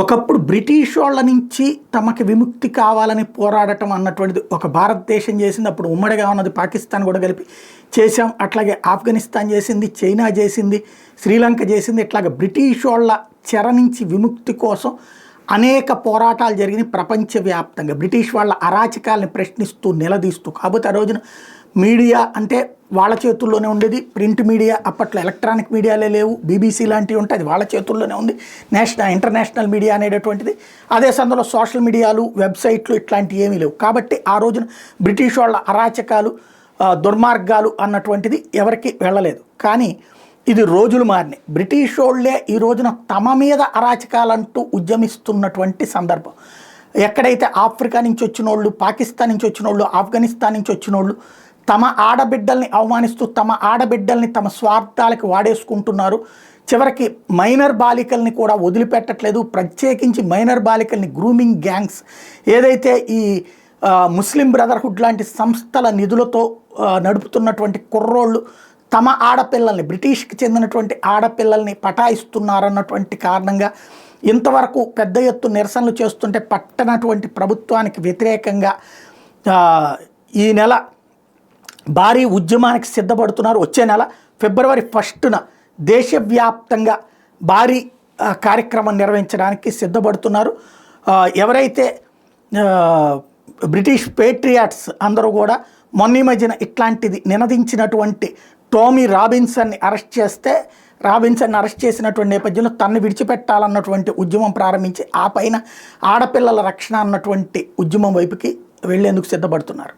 ఒకప్పుడు బ్రిటిష్ వాళ్ళ నుంచి తమకి విముక్తి కావాలని పోరాడటం అన్నటువంటిది ఒక భారతదేశం చేసింది. అప్పుడు ఉమ్మడిగా ఉన్నది పాకిస్తాన్ కూడా కలిపి చేశాం. అట్లాగే ఆఫ్ఘనిస్తాన్ చేసింది, చైనా చేసింది, శ్రీలంక చేసింది. ఇట్లాగే బ్రిటిష్ వాళ్ళ చెర నుంచి విముక్తి కోసం అనేక పోరాటాలు జరిగినాయి ప్రపంచవ్యాప్తంగా. బ్రిటిష్ వాళ్ళ అరాచకాలని ప్రశ్నిస్తూ నిలదీస్తూ. కాకపోతే ఆ రోజున మీడియా అంటే వాళ్ళ చేతుల్లోనే ఉండేది. ప్రింట్ మీడియా అప్పట్లో ఎలక్ట్రానిక్ మీడియాలే లేవు. బీబీసీ లాంటివి ఉంటే అది వాళ్ళ చేతుల్లోనే ఉంది. ఇంటర్నేషనల్ మీడియా అనేటటువంటిది. అదే సందర్భంలో సోషల్ మీడియాలు, వెబ్సైట్లు ఇట్లాంటివి ఏమీ లేవు. కాబట్టి ఆ రోజున బ్రిటిష్ వాళ్ళ అరాచకాలు, దుర్మార్గాలు అన్నటువంటిది ఎవరికి వెళ్ళలేదు. కానీ ఇది రోజులు మారినాయి. బ్రిటిష్ వాళ్ళే ఈ రోజున తమ మీద అరాచకాలంటూ ఉద్యమిస్తున్నటువంటి సందర్భం. ఎక్కడైతే ఆఫ్రికా నుంచి వచ్చిన వాళ్ళు, పాకిస్తాన్ నుంచి వచ్చిన వాళ్ళు, ఆఫ్ఘనిస్తాన్ నుంచి వచ్చిన వాళ్ళు తమ ఆడబిడ్డల్ని అవమానిస్తూ తమ ఆడబిడ్డల్ని తమ స్వార్థాలకు వాడేసుకుంటున్నారు. చివరికి మైనర్ బాలికల్ని కూడా వదిలిపెట్టట్లేదు. ప్రత్యేకించి మైనర్ బాలికల్ని గ్రూమింగ్ గ్యాంగ్స్ ఏదైతే ఈ ముస్లిం బ్రదర్హుడ్ లాంటి సంస్థల నిధులతో నడుపుతున్నటువంటి కుర్రోళ్ళు తమ ఆడపిల్లల్ని, బ్రిటిష్కి చెందినటువంటి ఆడపిల్లల్ని పటాయిస్తున్నారన్నటువంటి కారణంగా ఇంతవరకు పెద్ద ఎత్తు నిరసనలు చేస్తుంటే పట్టనటువంటి ప్రభుత్వానికి వ్యతిరేకంగా ఈ నెల భారీ ఉద్యమానికి సిద్ధపడుతున్నారు. వచ్చే నెల ఫిబ్రవరి 1న దేశవ్యాప్తంగా భారీ కార్యక్రమం నిర్వహించడానికి సిద్ధపడుతున్నారు. ఎవరైతే బ్రిటిష్ పేట్రియాట్స్ అందరూ కూడా మొన్న మధ్యన ఇట్లాంటిది నినదించినటువంటి టోమీ రాబిన్సన్ని అరెస్ట్ చేసినటువంటి నేపథ్యంలో తన్ను విడిచిపెట్టాలన్నటువంటి ఉద్యమం ప్రారంభించి ఆ పైన ఆడపిల్లల రక్షణ అన్నటువంటి ఉద్యమం వైపుకి వెళ్లేందుకు సిద్ధపడుతున్నారు.